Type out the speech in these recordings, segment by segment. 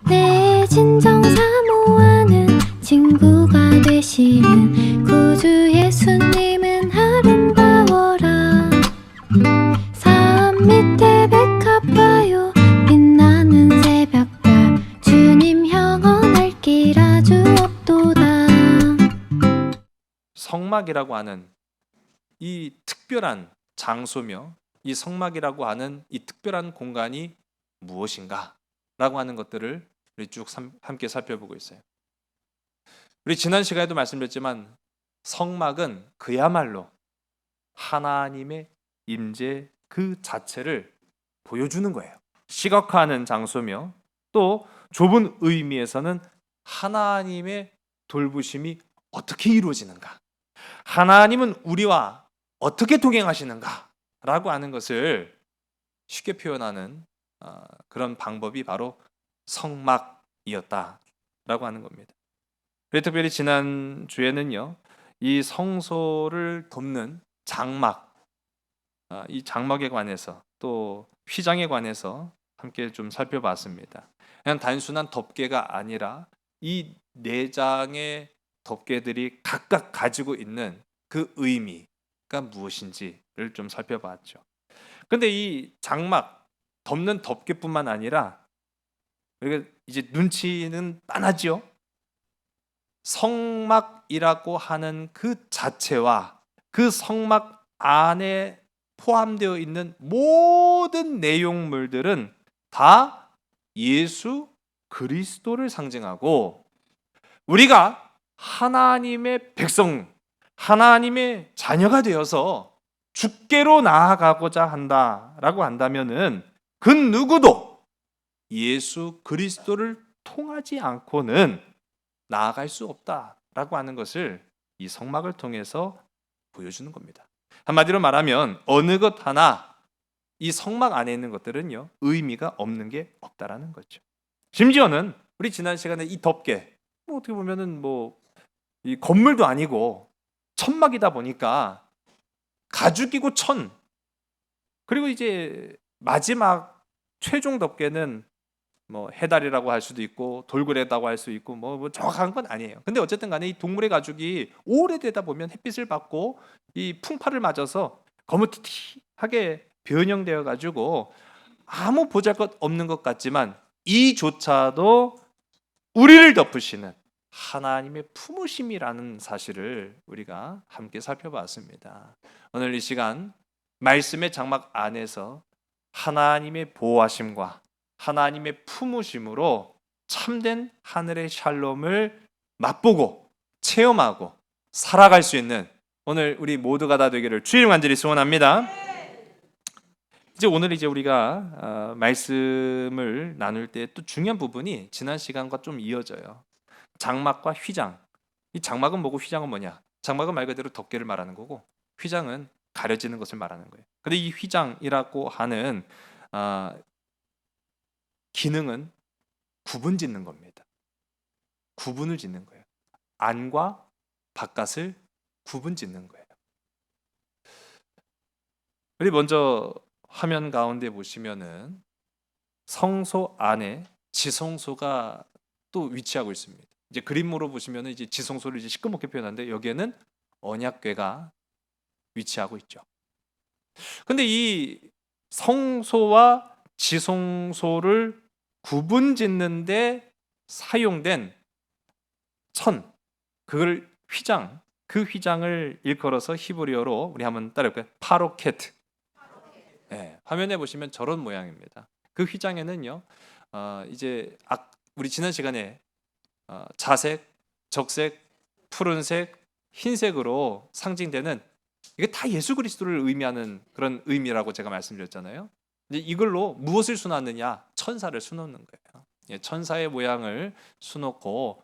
내 진정 사모하는 친구가 되시는 구주 예수님은 아름다워라. 산 밑에 백합화요 빛나는 새벽별 주님 영원할 길 아주 없도다. 성막이라고 하는 이 특별한 장소며 이 성막이라고 하는 이 특별한 공간이 무엇인가 라고 하는 것들을 우리 쭉 함께 살펴보고 있어요. 우리 지난 시간에도 말씀드렸지만 성막은 그야말로 하나님의 임재 그 자체를 보여주는 거예요. 시각화하는 장소며 또 좁은 의미에서는 하나님의 돌보심이 어떻게 이루어지는가, 하나님은 우리와 어떻게 동행하시는가 라고 하는 것을 쉽게 표현하는 그런 방법이 바로 성막이었다라고 하는 겁니다. 그래서 특별히 지난 주에는요, 이 성소를 돕는 장막, 이 장막에 관해서 또 휘장에 관해서 함께 좀 살펴봤습니다. 그냥 단순한 덮개가 아니라 이 네 장의 덮개들이 각각 가지고 있는 그 의미가 무엇인지를 좀 살펴봤죠. 근데 이 장막, 덮는 덮개뿐만 아니라 우리가 이제 눈치는 빤하지요. 성막이라고 하는 그 자체와 그 성막 안에 포함되어 있는 모든 내용물들은 다 예수 그리스도를 상징하고, 우리가 하나님의 백성, 하나님의 자녀가 되어서 주께로 나아가고자 한다라고 한다면은 그 누구도 예수 그리스도를 통하지 않고는 나아갈 수 없다라고 하는 것을 이 성막을 통해서 보여주는 겁니다. 한마디로 말하면 어느 것 하나 이 성막 안에 있는 것들은요, 의미가 없는 게 없다라는 거죠. 심지어는 우리 지난 시간에 이 덮개, 어떻게 보면은 이 건물도 아니고 천막이다 보니까 가죽이고 천, 그리고 이제 마지막 최종 덮개는 해달이라고 할 수도 있고 돌고래라고 할 수 있고 정확한 건 아니에요. 근데 어쨌든 간에 이 동물의 가죽이 오래되다 보면 햇빛을 받고 이 풍파를 맞아서 거무튀튀하게 변형되어 가지고 아무 보잘것 없는 것 같지만 이조차도 우리를 덮으시는 하나님의 품으심이라는 사실을 우리가 함께 살펴봤습니다. 오늘 이 시간 말씀의 장막 안에서 하나님의 보호하심과 하나님의 품으심으로 참된 하늘의 샬롬을 맛보고 체험하고 살아갈 수 있는 오늘 우리 모두가 다 되기를 주의 간절히 소원합니다. 오늘 우리가 말씀을 나눌 때 또 중요한 부분이 지난 시간과 좀 이어져요. 장막과 휘장. 이 장막은 뭐고 휘장은 뭐냐? 장막은 말 그대로 덮개를 말하는 거고, 휘장은 가려지는 것을 말하는 거예요. 근데 이 휘장이라고 하는 기능은 구분 짓는 겁니다. 구분을 짓는 거예요. 안과 바깥을 구분 짓는 거예요. 우리 먼저 화면 가운데 보시면은 성소 안에 지성소가 또 위치하고 있습니다. 이제 그림으로 보시면은 이제 지성소를 이제 시커멓게 표현하는데 여기에는 언약궤가 위치하고 있죠. 근데 이 성소와 지성소를 구분 짓는데 사용된 천, 그걸 휘장, 그 휘장을 일컬어서 히브리어로 우리 한번 따라해볼까요? 파로케트. 네, 화면에 보시면 저런 모양입니다. 그 휘장에는요, 우리 지난 시간에 자색, 적색, 푸른색, 흰색으로 상징되는, 이게 다 예수 그리스도를 의미하는 그런 의미라고 제가 말씀드렸잖아요. 이제 이걸로 무엇을 수놓느냐? 천사를 수놓는 거예요. 예, 천사의 모양을 수놓고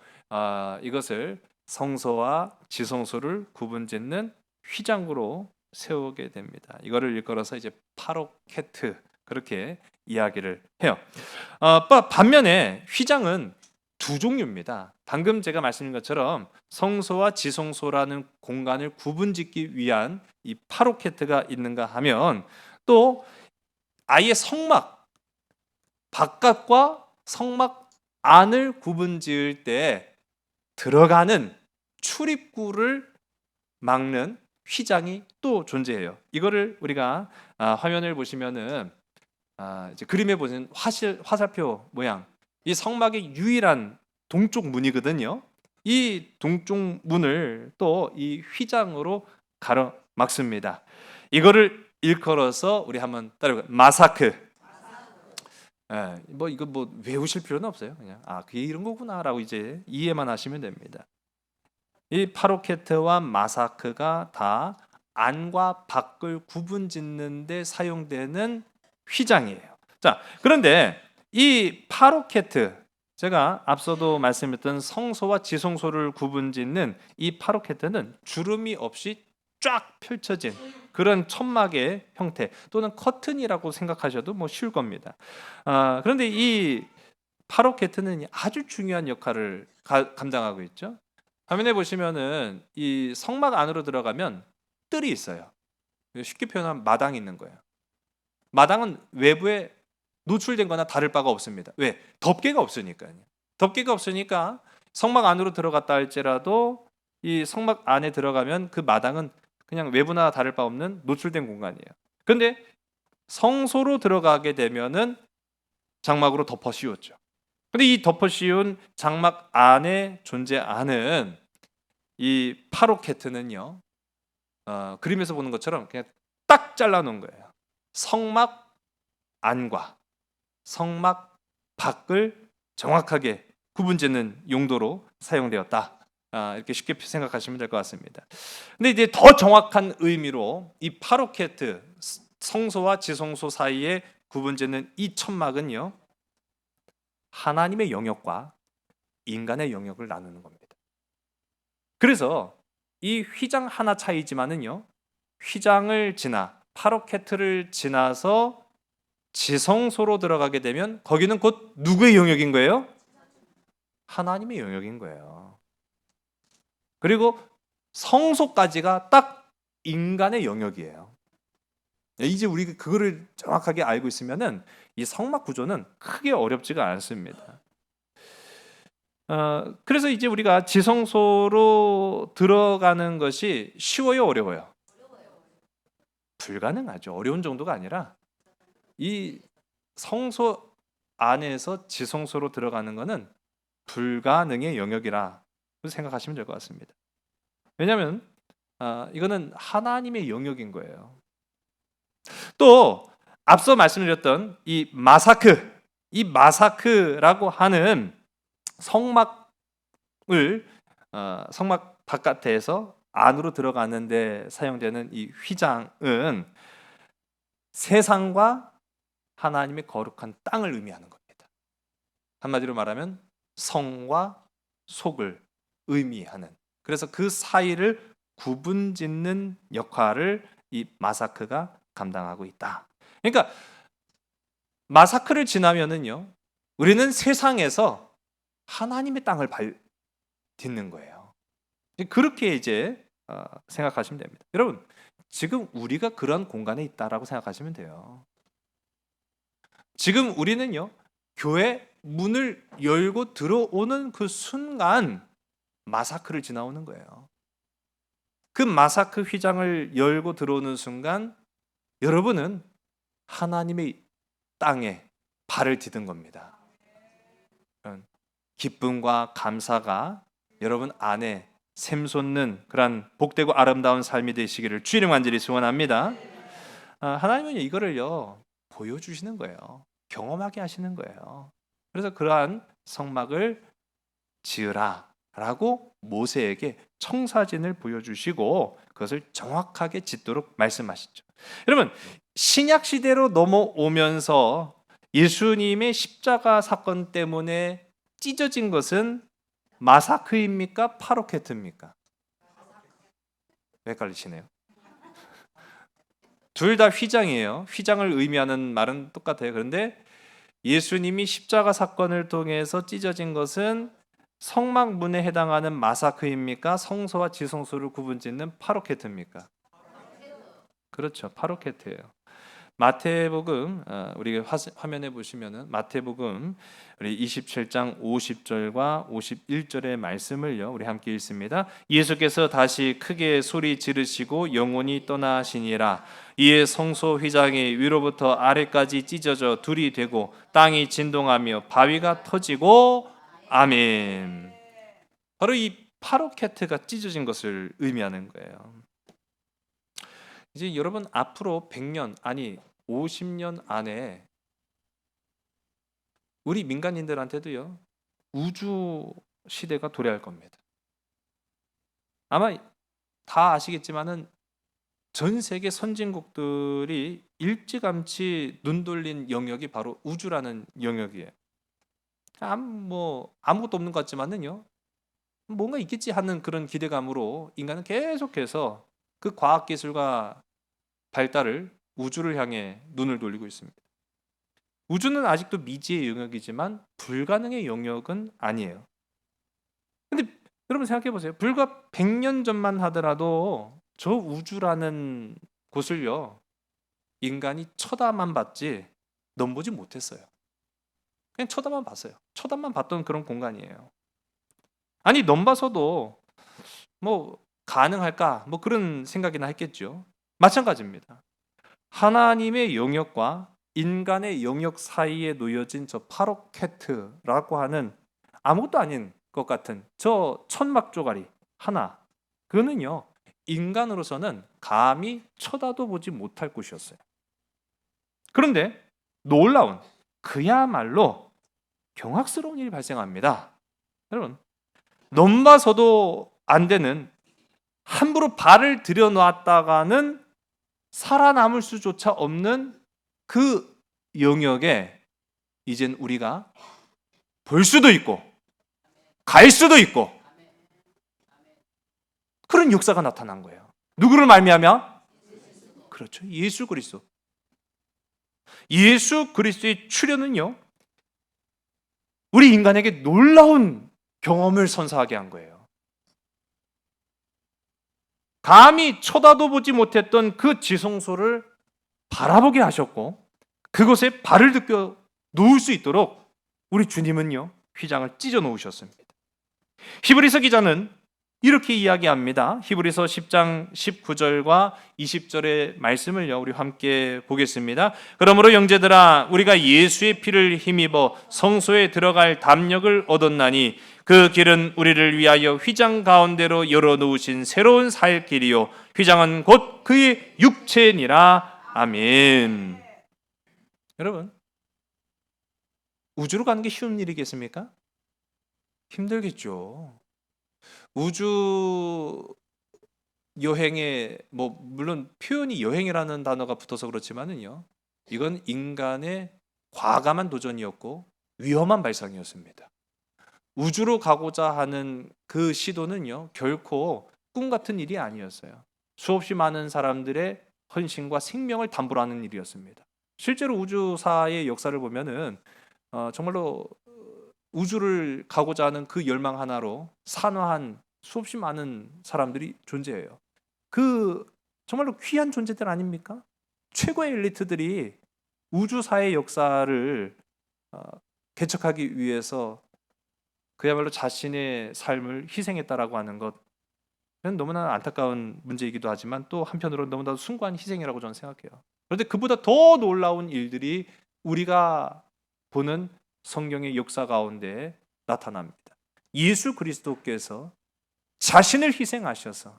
이것을 성소와 지성소를 구분짓는 휘장으로 세우게 됩니다. 이거를 일컬어서 이제 파로케트, 그렇게 이야기를 해요. 반면에 휘장은 두 종류입니다. 방금 제가 말씀드린 것처럼 성소와 지성소라는 공간을 구분짓기 위한 이 파로케트가 있는가 하면, 또 아예 성막 바깥과 성막 안을 구분 지을 때 들어가는 출입구를 막는 휘장이 또 존재해요. 이거를 우리가 화면을 보시면은 이제 그림에 보시는 화살표 모양, 이 성막의 유일한 동쪽 문이거든요. 이 동쪽 문을 또 이 휘장으로 가로막습니다. 이거를 일컬어서 우리 한번 따라해볼까요? 마사크. 예, 뭐 이거 뭐 외우실 필요는 없어요. 그냥 그게 이런 거구나라고 이제 이해만 하시면 됩니다. 이 파로케트와 마사크가 다 안과 밖을 구분짓는 데 사용되는 휘장이에요. 자, 그런데 이 파로케트, 제가 앞서도 말씀했던 성소와 지성소를 구분짓는 이 파로케트는 주름이 없이 쫙 펼쳐진 그런 천막의 형태 또는 커튼이라고 생각하셔도 뭐 쉬울 겁니다. 그런데 이 파로케트는 아주 중요한 역할을 감당하고 있죠. 화면에 보시면은 이 성막 안으로 들어가면 뜰이 있어요. 쉽게 표현하면 마당이 있는 거예요. 마당은 외부에 노출된 거나 다를 바가 없습니다. 왜? 덮개가 없으니까요. 덮개가 없으니까 성막 안으로 들어갔다 할지라도 이 성막 안에 들어가면 그 마당은 그냥 외부나 다를 바 없는 노출된 공간이에요. 그런데 성소로 들어가게 되면은 장막으로 덮어 씌웠죠. 근데 이 덮어 씌운 장막 안에 존재하는 이 파로케트는요, 그림에서 보는 것처럼 그냥 딱 잘라놓은 거예요. 성막 안과 성막 밖을 정확하게 구분짓는 용도로 사용되었다. 이렇게 쉽게 생각하시면 될 것 같습니다. 근데 이제 더 정확한 의미로 이 파로케트, 성소와 지성소 사이에 구분짓는 이 천막은요, 하나님의 영역과 인간의 영역을 나누는 겁니다. 그래서 이 휘장 하나 차이지만은요, 휘장을 지나 파로케트를 지나서 지성소로 들어가게 되면 거기는 곧 누구의 영역인 거예요? 하나님의 영역인 거예요. 그리고 성소까지가 딱 인간의 영역이에요. 이제 우리 그거를 정확하게 알고 있으면은 이 성막 구조는 크게 어렵지가 않습니다. 그래서 이제 우리가 지성소로 들어가는 것이 쉬워요, 어려워요? 불가능하죠. 어려운 정도가 아니라 이 성소 안에서 지성소로 들어가는 것은 불가능의 영역이라 생각하시면 될 것 같습니다. 왜냐하면 이거는 하나님의 영역인 거예요. 또 앞서 말씀드렸던 이 마사크라고 하는 성막 바깥에서 안으로 들어가는데 사용되는 이 휘장은 세상과 하나님의 거룩한 땅을 의미하는 겁니다. 한마디로 말하면 성과 속을 의미하는, 그래서 그 사이를 구분짓는 역할을 이 마사크가 감당하고 있다. 그러니까 마사크를 지나면은요, 우리는 세상에서 하나님의 땅을 딛는 거예요. 그렇게 이제 생각하시면 됩니다. 여러분, 지금 우리가 그런 공간에 있다라고 생각하시면 돼요. 지금 우리는요, 교회 문을 열고 들어오는 그 순간 마사크를 지나오는 거예요. 그 마사크 휘장을 열고 들어오는 순간 여러분은 하나님의 땅에 발을 디딘 겁니다. 기쁨과 감사가 여러분 안에 샘솟는 그런 복되고 아름다운 삶이 되시기를 주님 간절히 소원합니다. 하나님은 이거를요 보여주시는 거예요. 경험하게 하시는 거예요. 그래서 그러한 성막을 지으라라고 모세에게 청사진을 보여주시고 그것을 정확하게 짓도록 말씀하시죠. 여러분, 신약 시대로 넘어오면서 예수님의 십자가 사건 때문에 찢어진 것은 마사크입니까? 파로케트입니까? 헷갈리시네요. 둘 다 휘장이에요. 휘장을 의미하는 말은 똑같아요. 그런데 예수님이 십자가 사건을 통해서 찢어진 것은 성막문에 해당하는 마사크입니까? 성소와 지성소를 구분짓는 파로케트입니까? 그렇죠. 파로케트예요. 마태복음 우리 화면에 보시면은 마태복음 우리 27장 50절과 51절의 말씀을요 우리 함께 읽습니다. 예수께서 다시 크게 소리 지르시고 영혼이 떠나시니라. 이에 성소 휘장이 위로부터 아래까지 찢어져 둘이 되고 땅이 진동하며 바위가 터지고 아멘. 바로 이 파로케트가 찢어진 것을 의미하는 거예요. 이제 여러분 앞으로 100년 아니 50년 안에 우리 민간인들한테도요 우주 시대가 도래할 겁니다. 아마 다 아시겠지만은 전 세계 선진국들이 일찌감치 눈 돌린 영역이 바로 우주라는 영역이에요. 아무것도 없는 것 같지만은요 뭔가 있겠지 하는 그런 기대감으로 인간은 계속해서 그 과학기술과 발달을 우주를 향해 눈을 돌리고 있습니다. 우주는 아직도 미지의 영역이지만 불가능의 영역은 아니에요. 근데 여러분 생각해 보세요. 불과 100년 전만 하더라도 저 우주라는 곳을요 인간이 쳐다만 봤지 넘보지 못했어요. 그냥 쳐다만 봤어요. 쳐다만 봤던 그런 공간이에요. 아니 넘봐서도 뭐 가능할까? 뭐 그런 생각이나 했겠죠. 마찬가지입니다. 하나님의 영역과 인간의 영역 사이에 놓여진 저 파로케트라고 하는 아무것도 아닌 것 같은 저 천막 조가리 하나, 그거는요 인간으로서는 감히 쳐다도 보지 못할 곳이었어요. 그런데 놀라운 그야말로 경악스러운 일이 발생합니다. 여러분 넘봐서도 안 되는 함부로 발을 들여놨다가는 살아남을 수조차 없는 그 영역에 이젠 우리가 볼 수도 있고 갈 수도 있고 그런 역사가 나타난 거예요. 누구를 말미암아? 그렇죠. 예수 그리스도. 예수 그리스도의 출현은요 우리 인간에게 놀라운 경험을 선사하게 한 거예요. 감히 쳐다도 보지 못했던 그 지성소를 바라보게 하셨고 그곳에 발을 들여 놓을 수 있도록 우리 주님은요 휘장을 찢어 놓으셨습니다. 히브리서 기자는 이렇게 이야기합니다. 히브리서 10장 19절과 20절의 말씀을요 우리 함께 보겠습니다. 그러므로 형제들아 우리가 예수의 피를 힘입어 성소에 들어갈 담력을 얻었나니 그 길은 우리를 위하여 휘장 가운데로 열어놓으신 새로운 살 길이요 휘장은 곧 그의 육체니라. 아멘. 여러분 우주로 가는 게 쉬운 일이겠습니까? 힘들겠죠. 우주 여행에 물론 표현이 여행이라는 단어가 붙어서 그렇지만은요 이건 인간의 과감한 도전이었고 위험한 발상이었습니다. 우주로 가고자 하는 그 시도는요 결코 꿈 같은 일이 아니었어요. 수없이 많은 사람들의 헌신과 생명을 담보로 하는 일이었습니다. 실제로 우주사의 역사를 보면은 정말로 우주를 가고자 하는 그 열망 하나로 산화한 수없이 많은 사람들이 존재해요. 그 정말로 귀한 존재들 아닙니까? 최고의 엘리트들이 우주사의 역사를 개척하기 위해서 그야말로 자신의 삶을 희생했다라고 하는 것, 너무나 안타까운 문제이기도 하지만 또 한편으로는 너무나도 숭고한 희생이라고 저는 생각해요. 그런데 그보다 더 놀라운 일들이 우리가 보는 성경의 역사 가운데 나타납니다. 예수 그리스도께서 자신을 희생하셔서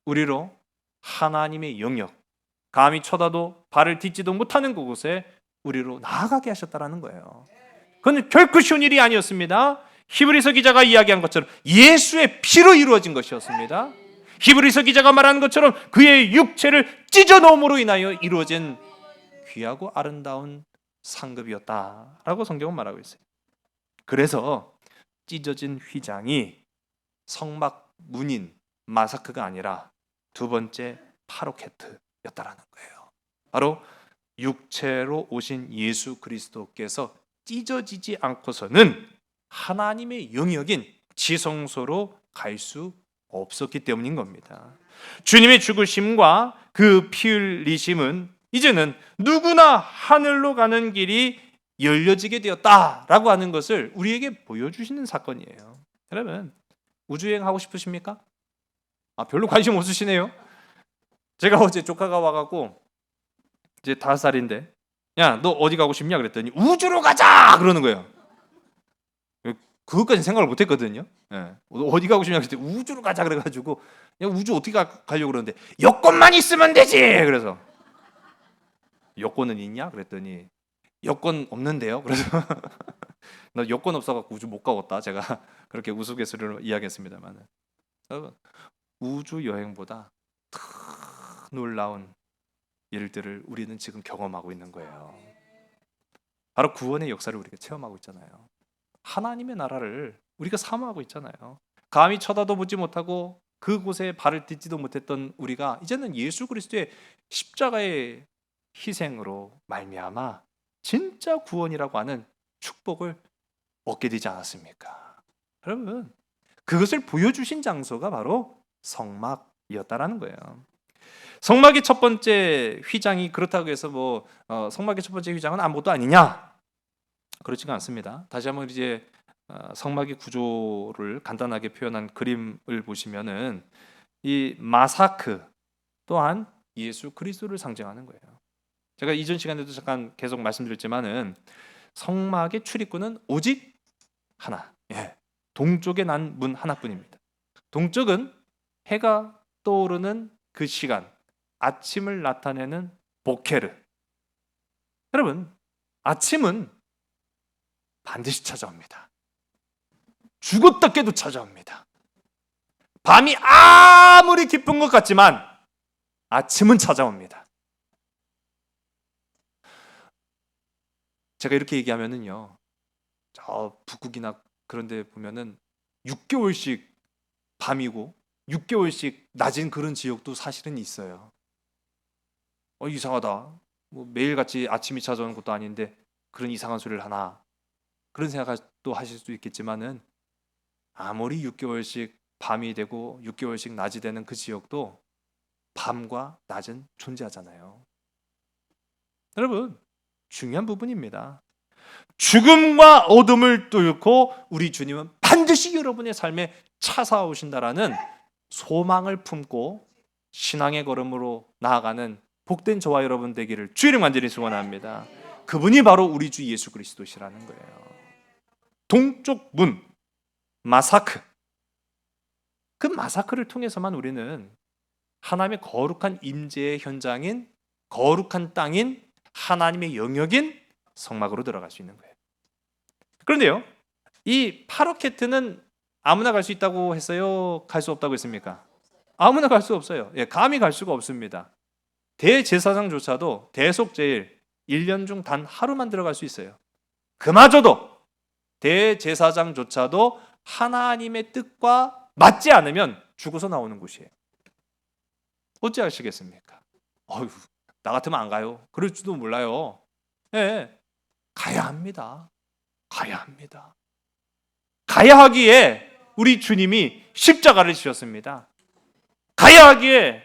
우리로 하나님의 영역, 감히 쳐다도 발을 딛지도 못하는 그곳에 우리로 나아가게 하셨다라는 거예요. 그건 결코 쉬운 일이 아니었습니다. 히브리서 기자가 이야기한 것처럼 예수의 피로 이루어진 것이었습니다. 히브리서 기자가 말하는 것처럼 그의 육체를 찢어 놓음으로 인하여 이루어진 귀하고 아름다운 상급이었다라고 성경은 말하고 있어요. 그래서 찢어진 휘장이 성막 문인 마사크가 아니라 두 번째 파로케트였다라는 거예요. 바로 육체로 오신 예수 그리스도께서 찢어지지 않고서는 하나님의 영역인 지성소로 갈 수 없었기 때문인 겁니다. 주님의 죽으심과 그 피 흘리심은 이제는 누구나 하늘로 가는 길이 열려지게 되었다라고 하는 것을 우리에게 보여주시는 사건이에요. 여러분, 우주여행 하고 싶으십니까? 별로 관심 없으시네요. 제가 어제 조카가 와갖고 이제 5살인데 야, 너 어디 가고 싶냐 그랬더니 우주로 가자 그러는 거예요. 그것까지 생각을 못했거든요. 예. 어디 가고 싶냐 그랬더니 우주로 가자 그래가지고 야, 우주 어떻게 가려고 그러는데 여권만 있으면 되지. 그래서 여권은 있냐 그랬더니 여권 없는데요. 그래서 나 여권 없어갖고 우주 못 가겠다. 제가 그렇게 우스갯소리로 이야기했습니다만, 여러분, 우주 여행보다 더 놀라운 일들을 우리는 지금 경험하고 있는 거예요. 바로 구원의 역사를 우리가 체험하고 있잖아요. 하나님의 나라를 우리가 사모하고 있잖아요. 감히 쳐다도 보지 못하고 그곳에 발을 딛지도 못했던 우리가 이제는 예수 그리스도의 십자가의 희생으로 말미암아 진짜 구원이라고 하는 축복을 얻게 되지 않았습니까? 여러분, 그것을 보여주신 장소가 바로 성막이었다라는 거예요. 성막의 첫 번째 휘장이 그렇다고 해서 성막의 첫 번째 휘장은 아무것도 아니냐? 그렇지가 않습니다. 다시 한번 이제 성막의 구조를 간단하게 표현한 그림을 보시면은 이 마사크 또한 예수 그리스도를 상징하는 거예요. 제가 이전 시간에도 잠깐 계속 말씀드렸지만은 성막의 출입구는 오직 하나, 동쪽에 난 문 하나뿐입니다. 동쪽은 해가 떠오르는 그 시간, 아침을 나타내는 보케르. 여러분, 아침은 반드시 찾아옵니다. 죽었다 깨도 찾아옵니다. 밤이 아무리 깊은 것 같지만 아침은 찾아옵니다. 제가 이렇게 얘기하면은요, 저 북극이나 그런 데 보면은 6개월씩 밤이고 6개월씩 낮은 그런 지역도 사실은 있어요. 이상하다. 매일같이 아침이 찾아오는 것도 아닌데 그런 이상한 소리를 하나. 그런 생각도 하실 수 있겠지만은 아무리 6개월씩 밤이 되고 6개월씩 낮이 되는 그 지역도 밤과 낮은 존재하잖아요. 여러분, 중요한 부분입니다. 죽음과 어둠을 뚫고 우리 주님은 반드시 여러분의 삶에 찾아오신다라는 소망을 품고 신앙의 걸음으로 나아가는 복된 저와 여러분 되기를 주의 이름 간절히 소원합니다. 그분이 바로 우리 주 예수 그리스도시라는 거예요. 동쪽 문 마사크, 그 마사크를 통해서만 우리는 하나님의 거룩한 임재의 현장인 거룩한 땅인 하나님의 영역인 성막으로 들어갈 수 있는 거예요. 그런데요, 이 파로케트는 아무나 갈 수 있다고 했어요? 갈 수 없다고 했습니까? 아무나 갈 수 없어요. 감히 갈 수가 없습니다. 대제사장조차도 대속제일 1년 중 단 하루만 들어갈 수 있어요. 그마저도 대제사장조차도 하나님의 뜻과 맞지 않으면 죽어서 나오는 곳이에요. 어찌 하시겠습니까? 나 같으면 안 가요. 그럴지도 몰라요. 가야 합니다. 가야 합니다. 가야 하기에 우리 주님이 십자가를 지셨습니다. 가야 하기에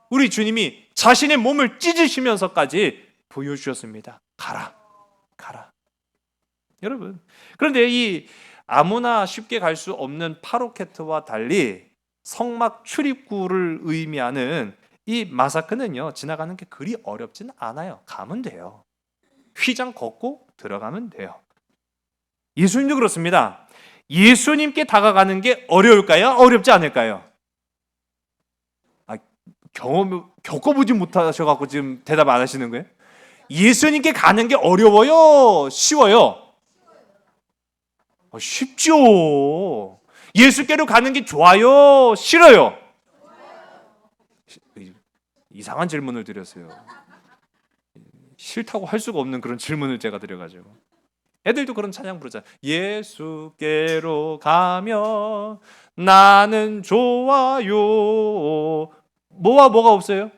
우리 주님이 자신의 몸을 찢으시면서까지 보여주셨습니다. 가라, 가라. 여러분, 그런데 이 아무나 쉽게 갈 수 없는 파로케트와 달리 성막 출입구를 의미하는 이 마사크는요, 지나가는 게 그리 어렵진 않아요. 가면 돼요. 휘장 걷고 들어가면 돼요. 예수님도 그렇습니다. 예수님께 다가가는 게 어려울까요? 어렵지 않을까요? 겪어보지 못하셔갖고 지금 대답 안 하시는 거예요? 예수님께 가는 게 어려워요? 쉬워요? 쉽죠. 예수께로 가는 게 좋아요? 싫어요? 이상한 질문을 드렸어요. 싫다고 할 수가 없는 그런 질문을 제가 드려가지고. 애들도 그런 찬양 부르잖아요. 예수께로 가면 나는 좋아요. 뭐가 없어요?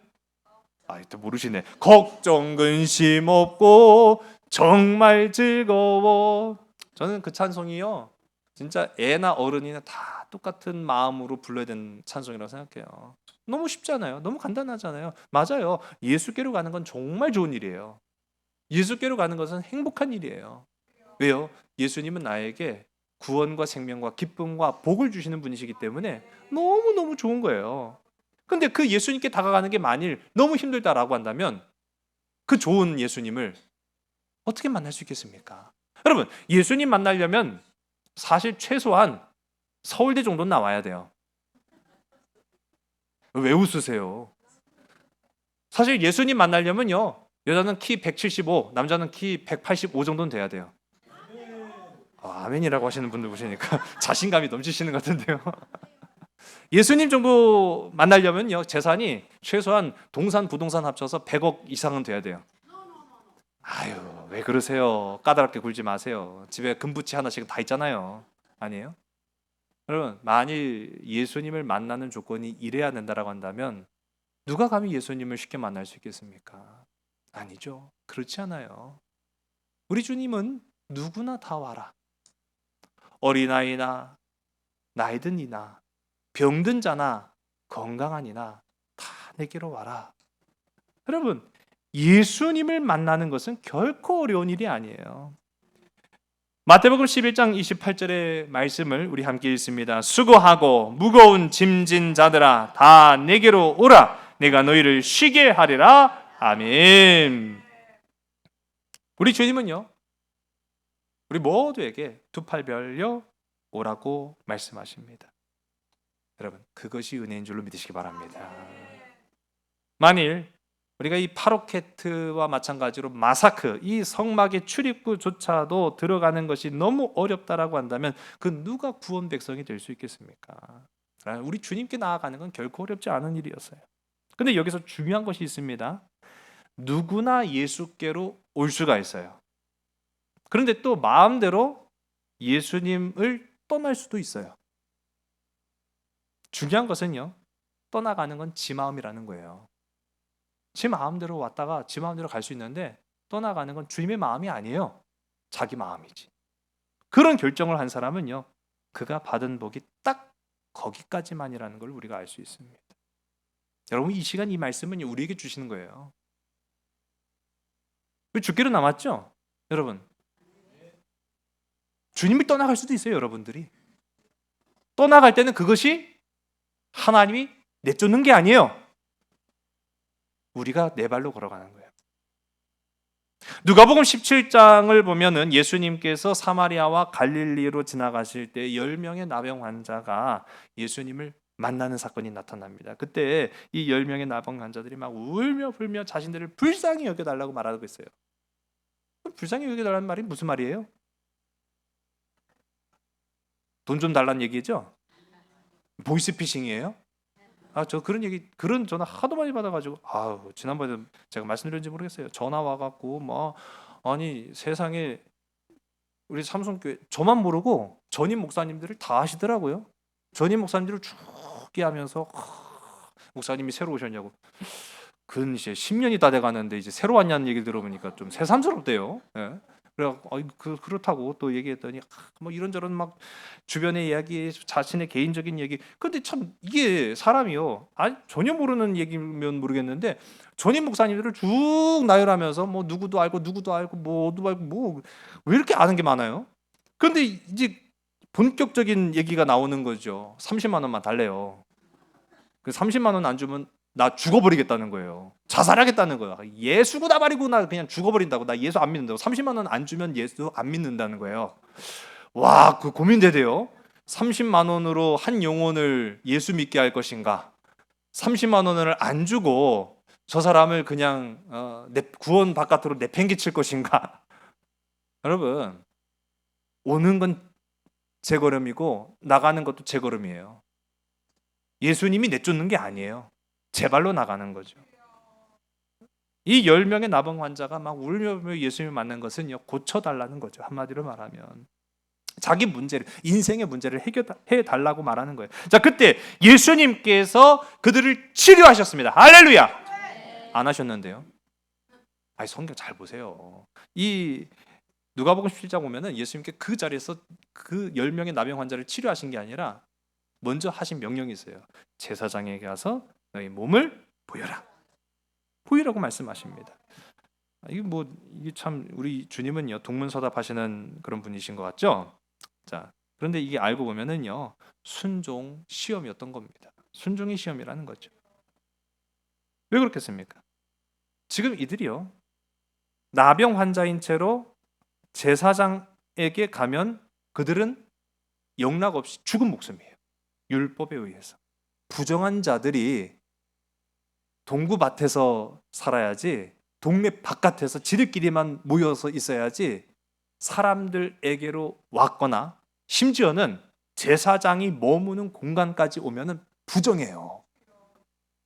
또 모르시네. 걱정 근심 없고 정말 즐거워. 저는 그 찬송이요, 진짜 애나 어른이나 다 똑같은 마음으로 불러야 되는 찬송이라고 생각해요. 너무 쉽잖아요. 너무 간단하잖아요. 맞아요. 예수께로 가는 건 정말 좋은 일이에요. 예수께로 가는 것은 행복한 일이에요. 왜요? 예수님은 나에게 구원과 생명과 기쁨과 복을 주시는 분이시기 때문에 너무너무 좋은 거예요. 근데 그 예수님께 다가가는 게 만일 너무 힘들다라고 한다면 그 좋은 예수님을 어떻게 만날 수 있겠습니까? 여러분, 예수님 만나려면 사실 최소한 서울대 정도는 나와야 돼요. 왜 웃으세요? 사실 예수님 만나려면요, 여자는 키 175, 남자는 키 185 정도는 돼야 돼요. 아멘이라고 하시는 분들 보시니까 자신감이 넘치시는 것 같은데요. 예수님 정도 만나려면요, 재산이 최소한 동산, 부동산 합쳐서 100억 이상은 돼야 돼요. 아유, 왜 그러세요? 까다롭게 굴지 마세요. 집에 금부치 하나씩은 다 있잖아요. 아니에요? 여러분, 만일 예수님을 만나는 조건이 이래야 된다라고 한다면 누가 감히 예수님을 쉽게 만날 수 있겠습니까? 아니죠. 그렇지 않아요. 우리 주님은 누구나 다 와라. 어린아이나 나이든 이나 병든 자나 건강한 이나 다 내게로 와라. 여러분, 예수님을 만나는 것은 결코 어려운 일이 아니에요. 마태복음 11장 28절의 말씀을 우리 함께 읽습니다. 수고하고 무거운 짐진 자들아 다 내게로 오라. 내가 너희를 쉬게 하리라. 아멘. 우리 주님은요, 우리 모두에게 두 팔 벌려 오라고 말씀하십니다. 여러분, 그것이 은혜인 줄로 믿으시기 바랍니다. 만일 우리가 이 파로케트와 마찬가지로 마사크, 이 성막의 출입구조차도 들어가는 것이 너무 어렵다라고 한다면 그 누가 구원 백성이 될 수 있겠습니까? 우리 주님께 나아가는 건 결코 어렵지 않은 일이었어요. 근데 여기서 중요한 것이 있습니다. 누구나 예수께로 올 수가 있어요. 그런데 또 마음대로 예수님을 떠날 수도 있어요. 중요한 것은요, 떠나가는 건 지 마음이라는 거예요. 지 마음대로 왔다가 지 마음대로 갈 수 있는데 떠나가는 건 주님의 마음이 아니에요. 자기 마음이지. 그런 결정을 한 사람은요, 그가 받은 복이 딱 거기까지만이라는 걸 우리가 알 수 있습니다. 여러분, 이 시간 이 말씀은 우리에게 주시는 거예요. 우리 죽기로 남았죠? 여러분, 주님이 떠나갈 수도 있어요. 여러분들이 떠나갈 때는 그것이 하나님이 내쫓는 게 아니에요. 우리가 내 발로 걸어가는 거예요. 누가복음 17장을 보면은 예수님께서 사마리아와 갈릴리로 지나가실 때 10명의 나병 환자가 예수님을 만나는 사건이 나타납니다. 그때 이 10명의 나병 환자들이 막 울며 불며 자신들을 불쌍히 여겨달라고 말하고 있어요. 불쌍히 여겨달라는 말이 무슨 말이에요? 돈 좀 달라는 얘기죠? 보이스피싱이에요? 저 그런 전화 하도 많이 받아가지고, 지난번에 제가 말씀드렸는지 모르겠어요. 전화 와갖고, 아니, 세상에, 우리 삼성교회, 저만 모르고 전임 목사님들을 다 하시더라고요. 전임 목사님들을 쭉 얘기하면서, 목사님이 새로 오셨냐고. 근 이제 10년이 다 돼가는데, 이제 새로 왔냐는 얘기를 들어보니까 좀 새삼스럽대요. 예. 그래갖고 그렇다고 또 얘기했더니 뭐 이런저런 막 주변의 이야기, 자신의 개인적인 얘기. 근데 참 이게 사람이요, 전혀 모르는 얘기면 모르겠는데 전임 목사님들을 쭉 나열하면서 뭐 누구도 알고 뭐도 알고 뭐 왜 이렇게 아는 게 많아요? 근데 이제 본격적인 얘기가 나오는 거죠. 30만 원만 달래요. 그 30만 원 안 주면 나 죽어버리겠다는 거예요. 자살하겠다는 거예요. 예수고 나발이고 나 그냥 죽어버린다고. 나 예수 안 믿는다고. 30만 원 안 주면 예수 안 믿는다는 거예요. 와, 그 고민되대요. 30만 원으로 한 영혼을 예수 믿게 할 것인가? 30만 원을 안 주고 저 사람을 그냥 구원 바깥으로 내팽개칠 것인가? 여러분, 오는 건 제 걸음이고 나가는 것도 제 걸음이에요. 예수님이 내쫓는 게 아니에요. 제 발로 나가는 거죠. 이 10명의 나병 환자가 막 울며 예수님을 만난 것은요, 고쳐달라는 거죠. 한마디로 말하면 자기 문제를, 인생의 문제를 해결해 달라고 말하는 거예요. 자, 그때 예수님께서 그들을 치료하셨습니다. 할렐루야. 안 하셨는데요. 성경 잘 보세요. 이 누가복음 17장 보면은 예수님께 그 자리에서 그 10명의 나병 환자를 치료하신 게 아니라 먼저 하신 명령이 있어요. 제사장에게 가서 너희 몸을 보여라. 보이라고 말씀하십니다. 이게 참 우리 주님은요 동문서답하시는 그런 분이신 것 같죠? 자, 그런데 이게 알고 보면은요 순종 시험이었던 겁니다. 순종의 시험이라는 거죠. 왜 그렇겠습니까? 지금 이들이요 나병 환자인 채로 제사장에게 가면 그들은 영락 없이 죽은 목숨이에요. 율법에 의해서. 부정한 자들이 동구밭에서 살아야지, 동네 바깥에서 지들끼리만 모여서 있어야지 사람들에게로 왔거나 심지어는 제사장이 머무는 공간까지 오면은 부정해요.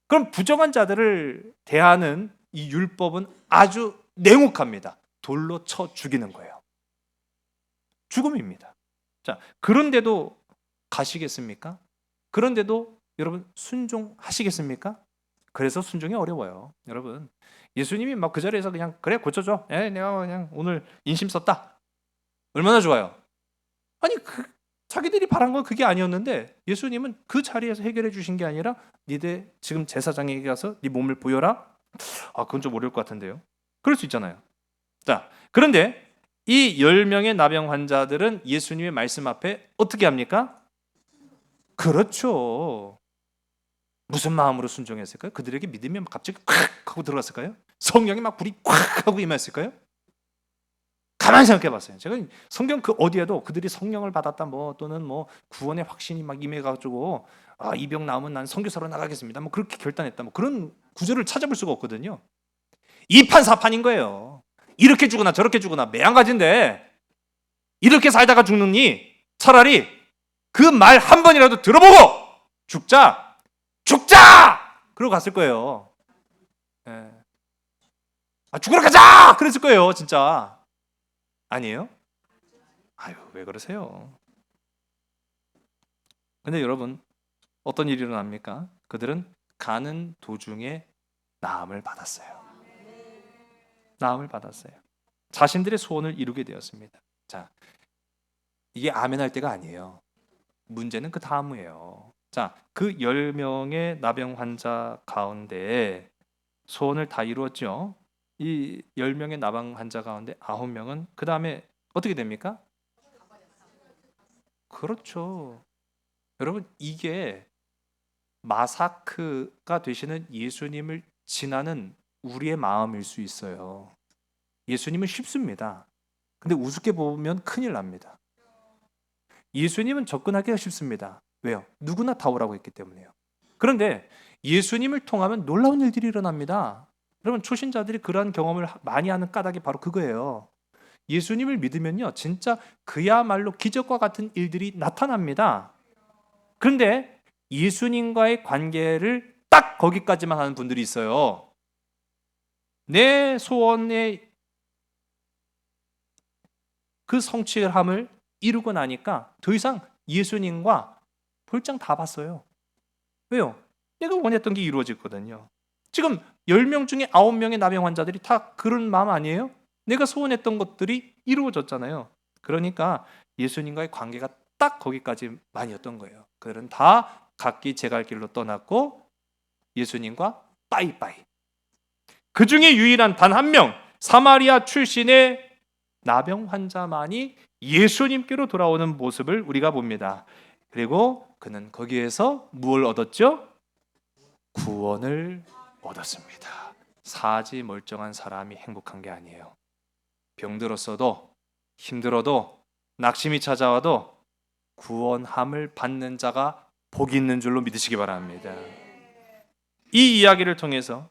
그럼 부정한 자들을 대하는 이 율법은 아주 냉혹합니다. 돌로 쳐 죽이는 거예요. 죽음입니다. 자, 그런데도 가시겠습니까? 그런데도 여러분 순종하시겠습니까? 그래서 순종이 어려워요. 여러분, 예수님이 막 그 자리에서 그냥 그래 고쳐줘. 내가 그냥 오늘 인심 썼다. 얼마나 좋아요. 아니 자기들이 바란 건 그게 아니었는데 예수님은 그 자리에서 해결해 주신 게 아니라 니네 지금 제사장에게 가서 네 몸을 보여라. 그건 좀 어려울 것 같은데요. 그럴 수 있잖아요. 자, 그런데 이 10명의 나병 환자들은 예수님의 말씀 앞에 어떻게 합니까? 그렇죠. 무슨 마음으로 순종했을까요? 그들에게 믿음이 갑자기 콱 하고 들어갔을까요? 성령이 막 불이 콱 하고 임했을까요? 가만히 생각해 봤어요. 제가 성경 그 어디에도 그들이 성령을 받았다 또는 구원의 확신이 막 임해가지고 이 병 나으면 난 선교사로 나가겠습니다. 그렇게 결단했다. 그런 구절을 찾아볼 수가 없거든요. 이판사판인 거예요. 이렇게 죽으나 저렇게 죽으나 매한가지인데 이렇게 살다가 죽느니 차라리 그 말 한 번이라도 들어보고 죽자! 그러고 갔을 거예요. 예. 죽으러 가자! 그랬을 거예요, 진짜. 아니에요? 왜 그러세요? 근데 여러분, 어떤 일이 일어납니까? 그들은 가는 도중에 나음을 받았어요. 나음을 받았어요. 자신들의 소원을 이루게 되었습니다. 자, 이게 아멘 할 때가 아니에요. 문제는 그 다음이에요. 자, 그 10명의 나병 환자 가운데 소원을 다 이루었죠. 이 10명의 나병 환자 가운데 9명은 그 다음에 어떻게 됩니까? 그렇죠. 여러분, 이게 마사크가 되시는 예수님을 지나는 우리의 마음일 수 있어요. 예수님은 쉽습니다. 근데 우습게 보면 큰일 납니다. 예수님은 접근하기가 쉽습니다. 왜요? 누구나 다 오라고 했기 때문에요. 그런데 예수님을 통하면 놀라운 일들이 일어납니다. 여러분, 초신자들이 그러한 경험을 많이 하는 까닭이 바로 그거예요. 예수님을 믿으면요, 진짜 그야말로 기적과 같은 일들이 나타납니다. 그런데 예수님과의 관계를 딱 거기까지만 하는 분들이 있어요. 내 소원의 그 성취함을 이루고 나니까 더 이상 예수님과 볼장 다 봤어요. 왜요? 내가 원했던 게 이루어졌거든요. 지금 10명 중에 9명의 나병 환자들이 다 그런 마음 아니에요? 내가 소원했던 것들이 이루어졌잖아요. 그러니까 예수님과의 관계가 딱 거기까지만이었던 거예요. 그들은 다 각기 제갈 길로 떠났고 예수님과 빠이빠이. 그 중에 유일한 단 한 명, 사마리아 출신의 나병 환자만이 예수님께로 돌아오는 모습을 우리가 봅니다. 그리고 그는 거기에서 무엇을 얻었죠? 구원을 얻었습니다. 사지 멀쩡한 사람이 행복한 게 아니에요. 병들었어도 힘들어도 낙심이 찾아와도 구원함을 받는 자가 복이 있는 줄로 믿으시기 바랍니다. 이 이야기를 통해서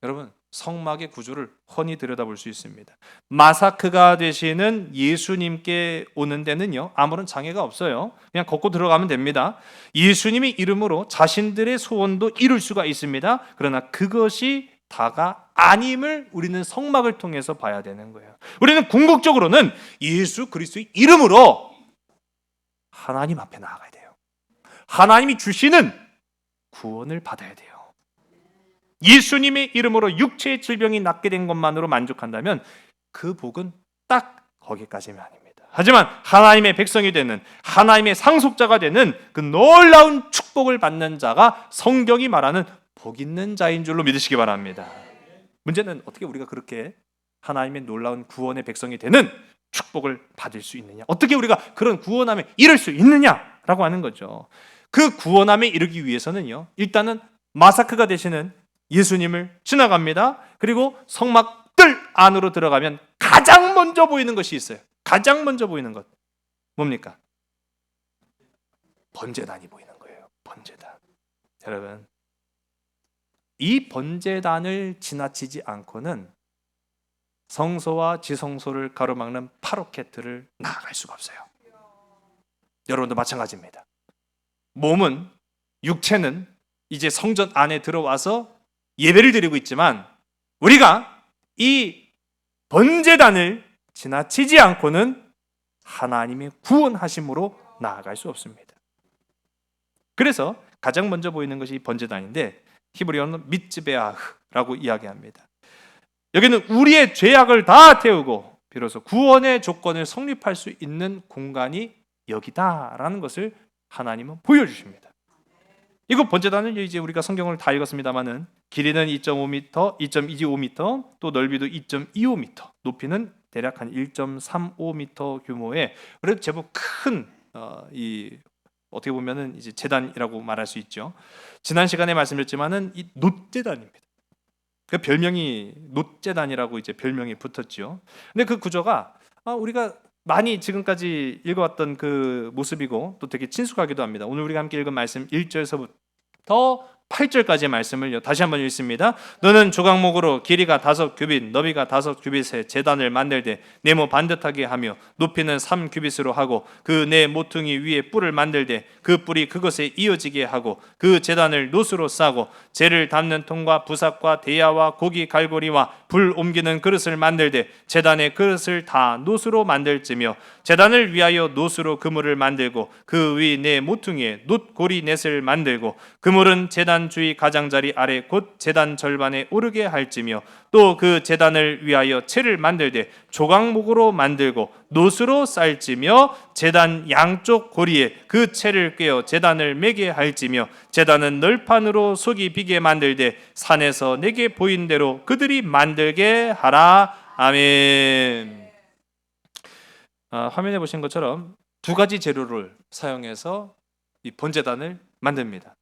여러분 성막의 구조를 훤히 들여다볼 수 있습니다. 마사크가 되시는 예수님께 오는 데는요 아무런 장애가 없어요. 그냥 걷고 들어가면 됩니다. 예수님의 이름으로 자신들의 소원도 이룰 수가 있습니다. 그러나 그것이 다가 아님을 우리는 성막을 통해서 봐야 되는 거예요. 우리는 궁극적으로는 예수 그리스도의 이름으로 하나님 앞에 나아가야 돼요. 하나님이 주시는 구원을 받아야 돼요. 예수님의 이름으로 육체의 질병이 낫게 된 것만으로 만족한다면 그 복은 딱 거기까지는 아닙니다. 하지만 하나님의 백성이 되는 하나님의 상속자가 되는 그 놀라운 축복을 받는 자가 성경이 말하는 복 있는 자인 줄로 믿으시기 바랍니다. 문제는 어떻게 우리가 그렇게 하나님의 놀라운 구원의 백성이 되는 축복을 받을 수 있느냐, 어떻게 우리가 그런 구원함에 이를 수 있느냐라고 하는 거죠. 그 구원함에 이르기 위해서는요, 일단은 마사크가 되시는 예수님을 지나갑니다. 그리고 성막들 안으로 들어가면 가장 먼저 보이는 것이 있어요. 가장 먼저 보이는 것 뭡니까? 번제단이 보이는 거예요. 번제단. 여러분, 이 번제단을 지나치지 않고는 성소와 지성소를 가로막는 파로케트를 나아갈 수가 없어요. 여러분도 마찬가지입니다. 몸은, 육체는 이제 성전 안에 들어와서 예배를 드리고 있지만 우리가 이 번제단을 지나치지 않고는 하나님의 구원하심으로 나아갈 수 없습니다. 그래서 가장 먼저 보이는 것이 번제단인데 히브리어는 미츠베아흐라고 이야기합니다. 여기는 우리의 죄악을 다 태우고 비로소 구원의 조건을 성립할 수 있는 공간이 여기다라는 것을 하나님은 보여주십니다. 이거 번제단은 이제 우리가 성경을 다 읽었습니다만은 길이는 2.5m, 2.25m, 또 넓이도 2.25m, 높이는 대략 한 1.35m 규모의 그래도 제법 큰 어떻게 보면은 이제 제단이라고 말할 수 있죠. 지난 시간에 말씀드렸지만은 이 놋제단입니다. 그 별명이 놋제단이라고 이제 별명이 붙었죠. 근데 그 구조가 우리가 많이 지금까지 읽어왔던 그 모습이고 또 되게 친숙하기도 합니다. 오늘 우리가 함께 읽은 말씀 1절서부터 8절까지의 말씀을 다시 한번 읽습니다. 너는 조각목으로 길이가 5규빗, 너비가 5규빗의 제단을 만들되 네모 반듯하게 하며 높이는 3규빗으로 하고 그 네 모퉁이 위에 뿔을 만들되 그 뿔이 그것에 이어지게 하고 그 제단을 놋으로 싸고 재를 담는 통과 부삭과 대야와 고기 갈고리와 불 옮기는 그릇을 만들되 제단의 그릇을 다 놋으로 만들지며 제단을 위하여 놋으로 그물을 만들고 그 위 네 모퉁이에 놋고리 넷을 만들고 그물은 제단 주위 가장자리 아래 곧 제단 절반에 오르게 할지며 또 그 제단을 위하여 채를 만들되 조각목으로 만들고 놋으로 쌀지며 제단 양쪽 고리에 그 채를 꿰어 제단을 매게 할지며 제단은 널판으로 속이 비게 만들되 산에서 내게 보인 대로 그들이 만들게 하라. 아멘. 화면에 보신 것처럼 두 가지 재료를 사용해서 이 번제단을 만듭니다.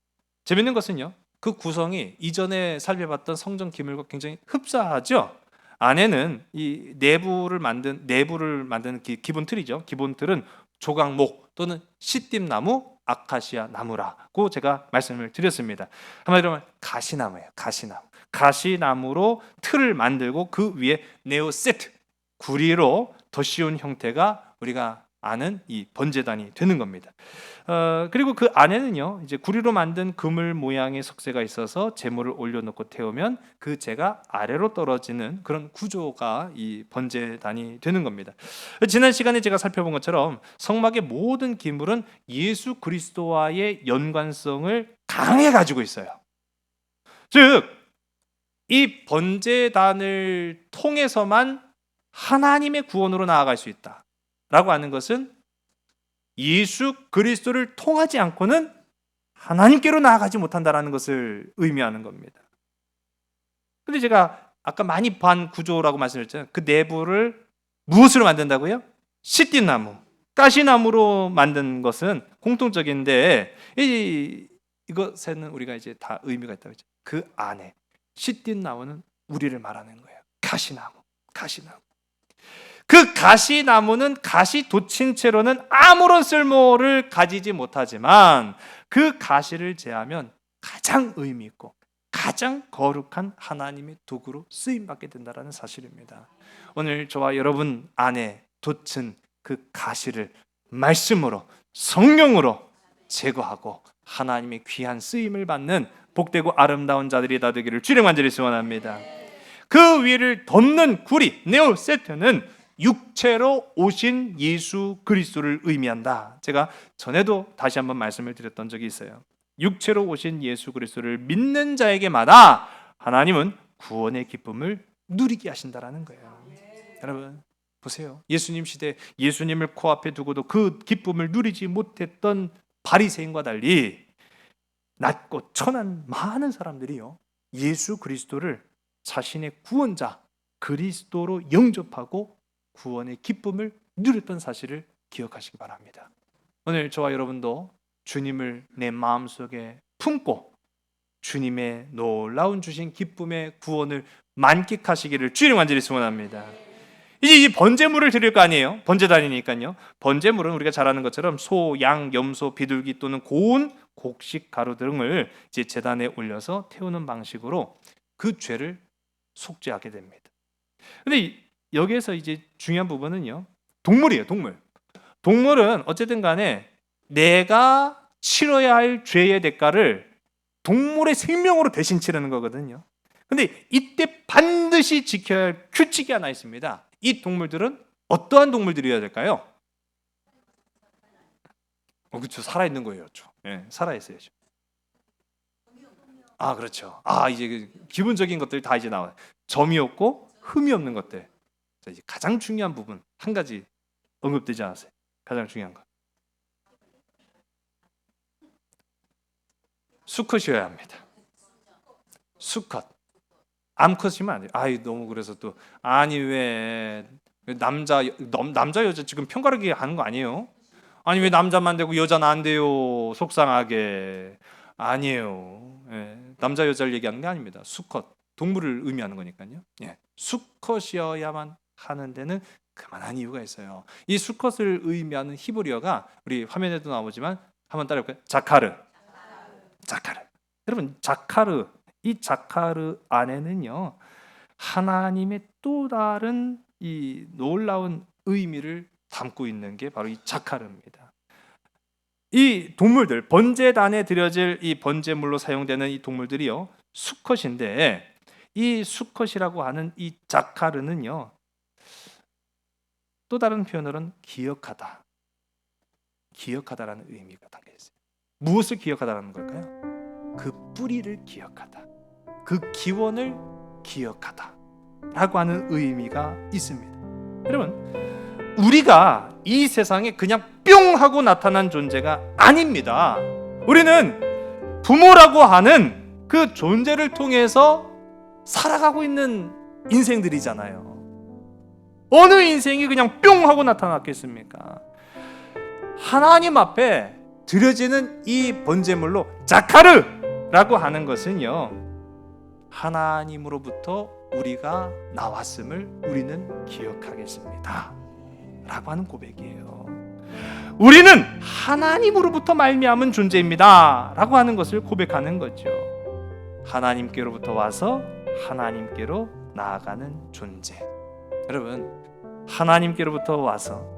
재밌는 것은요, 그 구성이 이전에 살펴봤던 성전 기물과 굉장히 흡사하죠. 안에는 이 내부를 만드는 기본 틀이죠. 기본 틀은 조각목 또는 시띠나무, 아카시아 나무라고 제가 말씀을 드렸습니다. 한마디로 말하면 가시나무예요. 가시나무로 틀을 만들고 그 위에 네오세트, 구리로 덧씌운 형태가 우리가 아는 이 번제단이 되는 겁니다. 그리고 그 안에는요, 이제 구리로 만든 그물 모양의 석쇠가 있어서 재물을 올려놓고 태우면 그 재가 아래로 떨어지는 그런 구조가 이 번제단이 되는 겁니다. 지난 시간에 제가 살펴본 것처럼 성막의 모든 기물은 예수 그리스도와의 연관성을 강하게 가지고 있어요. 즉, 이 번제단을 통해서만 하나님의 구원으로 나아갈 수 있다라고 하는 것은 예수 그리스도를 통하지 않고는 하나님께로 나아가지 못한다라는 것을 의미하는 겁니다. 근데 제가 아까 많이 반 구조라고 말씀드렸잖아요. 그 내부를 무엇으로 만든다고요? 시띠나무, 가시나무로 만든 것은 공통적인데 이것에는 우리가 이제 다 의미가 있다고 했죠. 그 안에 시띠나무는 우리를 말하는 거예요. 가시나무. 그 가시나무는 가시 돋친 채로는 아무런 쓸모를 가지지 못하지만 그 가시를 제하면 가장 의미 있고 가장 거룩한 하나님의 도구로 쓰임받게 된다는 사실입니다. 오늘 저와 여러분 안에 돋친 그 가시를 말씀으로, 성령으로 제거하고 하나님의 귀한 쓰임을 받는 복되고 아름다운 자들이 다 되기를 주님 간절히 소원합니다. 그 위를 덮는 구리, 네오세트는 육체로 오신 예수 그리스도를 의미한다. 제가 전에도 다시 한번 말씀을 드렸던 적이 있어요. 육체로 오신 예수 그리스도를 믿는 자에게마다 하나님은 구원의 기쁨을 누리게 하신다라는 거예요. 여러분 보세요. 예수님 시대 예수님을 코앞에 두고도 그 기쁨을 누리지 못했던 바리새인과 달리 낮고 천한 많은 사람들이요, 예수 그리스도를 자신의 구원자 그리스도로 영접하고 구원의 기쁨을 누렸던 사실을 기억하시기 바랍니다. 오늘 저와 여러분도 주님을 내 마음속에 품고 주님의 놀라운 주신 기쁨의 구원을 만끽하시기를 주님 간절히 소원합니다. 이제 이 번제물을 드릴 거 아니에요? 번제단이니까요. 번제물은 우리가 잘 아는 것처럼 소, 양, 염소, 비둘기 또는 고운 곡식 가루 등을 이제 제단에 올려서 태우는 방식으로 그 죄를 속죄하게 됩니다. 근데 여기에서 이제 중요한 부분은요, 동물이에요. 동물은 어쨌든 간에 내가 치러야 할 죄의 대가를 동물의 생명으로 대신 치르는 거거든요. 근데 이때 반드시 지켜야 할 규칙이 하나 있습니다. 이 동물들은 어떠한 동물들이어야 될까요? 그렇죠. 살아있는 거예요. 네, 살아있어야죠. 그렇죠. 이제 기본적인 것들 다 이제 나와요. 점이 없고 흠이 없는 것들. 자, 이제 가장 중요한 부분 한 가지 언급되지 않았어요. 가장 중요한 거. 수컷이어야 합니다. 수컷. 암컷이면 안 돼요. 너무 그래서 또 왜 남자 여자 지금 편가르기 하는 거 아니에요? 왜 남자만 되고 여자는 안 돼요? 속상하게. 아니에요. 남자 여자를 얘기하는 게 아닙니다. 수컷, 동물을 의미하는 거니까요. 수컷이어야만 하는 데는 그만한 이유가 있어요. 이 수컷을 의미하는 히브리어가 우리 화면에도 나오지만 한번 따라해볼까요? 자카르. 여러분, 이 자카르 안에는요, 하나님의 또 다른 이 놀라운 의미를 담고 있는 게 바로 이 자카르입니다. 이 동물들, 번제단에 드려질 이 번제물로 사용되는 이 동물들이요, 수컷인데, 이 수컷이라고 하는 이 자카르는요, 또 다른 표현으로는 기억하다라는 의미가 담겨 있어요. 무엇을 기억하다라는 걸까요? 그 뿌리를 기억하다, 그 기원을 기억하다 라고 하는 의미가 있습니다. 여러분, 우리가 이 세상에 그냥 뿅 하고 나타난 존재가 아닙니다. 우리는 부모라고 하는 그 존재를 통해서 살아가고 있는 인생들이잖아요. 어느 인생이 그냥 뿅 하고 나타났겠습니까? 하나님 앞에 드려지는 이 번제물로 자카르라고 하는 것은요, 하나님으로부터 우리가 나왔음을 우리는 기억하겠습니다 라고 하는 고백이에요. 우리는 하나님으로부터 말미암은 존재입니다 라고 하는 것을 고백하는 거죠. 하나님께로부터 와서 하나님께로 나아가는 존재. 여러분, 하나님께로부터 와서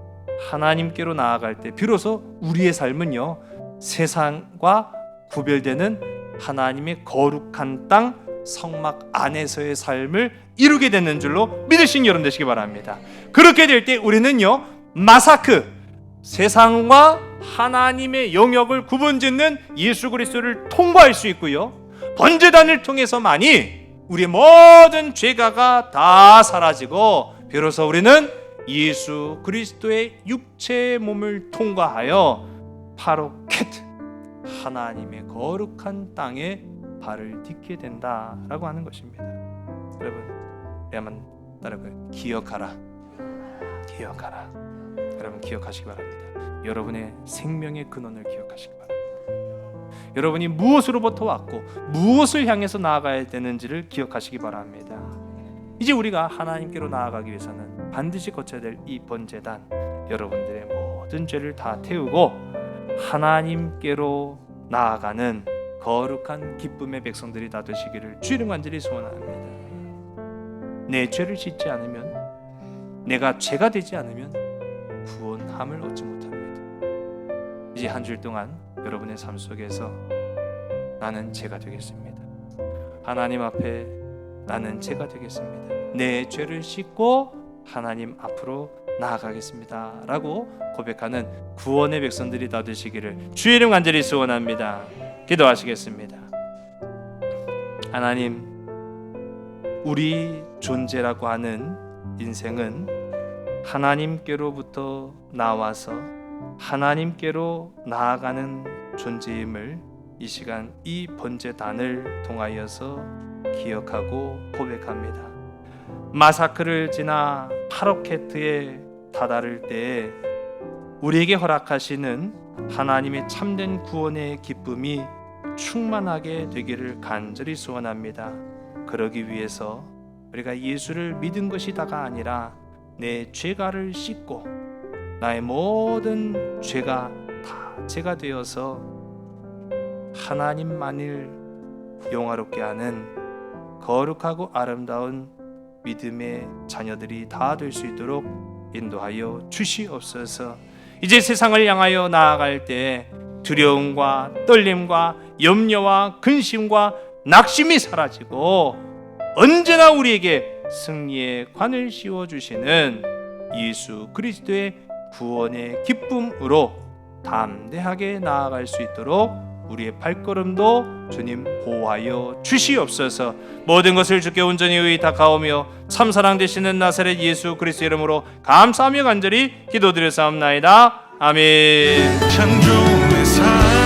하나님께로 나아갈 때 비로소 우리의 삶은요, 세상과 구별되는 하나님의 거룩한 땅 성막 안에서의 삶을 이루게 되는 줄로 믿으신 여러분 되시기 바랍니다. 그렇게 될 때 우리는요, 마사크, 세상과 하나님의 영역을 구분짓는 예수 그리스도를 통과할 수 있고요, 번제단을 통해서만이 우리의 모든 죄가가 다 사라지고 비로소 우리는 예수 그리스도의 육체의 몸을 통과하여 파로케트, 하나님의 거룩한 땅에 발을 딛게 된다라고 하는 것입니다. 여러분, 한번 따라해볼까요? 기억하라. 여러분, 기억하시기 바랍니다. 여러분의 생명의 근원을 기억하시기 바랍니다. 여러분이 무엇으로부터 왔고 무엇을 향해서 나아가야 되는지를 기억하시기 바랍니다. 이제 우리가 하나님께로 나아가기 위해서는 반드시 거쳐야 될 이 번제단, 여러분들의 모든 죄를 다 태우고 하나님께로 나아가는 거룩한 기쁨의 백성들이 다 되시기를 주의 이름 간절히 소원합니다. 내 죄를 짓지 않으면, 내가 죄가 되지 않으면 구원함을 얻지 못합니다. 이제 한 주일 동안 여러분의 삶 속에서 나는 죄가 되겠습니다. 하나님 앞에 나는 죄가 되겠습니다. 내 죄를 씻고 하나님 앞으로 나아가겠습니다 라고 고백하는 구원의 백성들이 다 되시기를 주의 이름 간절히 소원합니다. 기도하시겠습니다. 하나님, 우리 존재라고 하는 인생은 하나님께로부터 나와서 하나님께로 나아가는 존재임을 이 시간 이 번제단을 통하여서 기억하고 고백합니다. 마사크를 지나 파로케트에 다다를 때에 우리에게 허락하시는 하나님의 참된 구원의 기쁨이 충만하게 되기를 간절히 소원합니다. 그러기 위해서 우리가 예수를 믿은 것이 다가 아니라 내 죄가를 씻고 나의 모든 죄가 다 제가 되어서 하나님만을 영화롭게 하는 거룩하고 아름다운 믿음의 자녀들이 다 될 수 있도록 인도하여 주시옵소서. 이제 세상을 향하여 나아갈 때 두려움과 떨림과 염려와 근심과 낙심이 사라지고 언제나 우리에게 승리의 관을 씌워주시는 예수 그리스도의 구원의 기쁨으로 담대하게 나아갈 수 있도록 우리의 발걸음도 주님 보호하여 주시옵소서. 모든 것을 주께 온전히 의탁하오며 참사랑 되시는 나사렛 예수 그리스도 이름으로 감사하며 간절히 기도드렸사옵나이다. 아멘. 창조의 사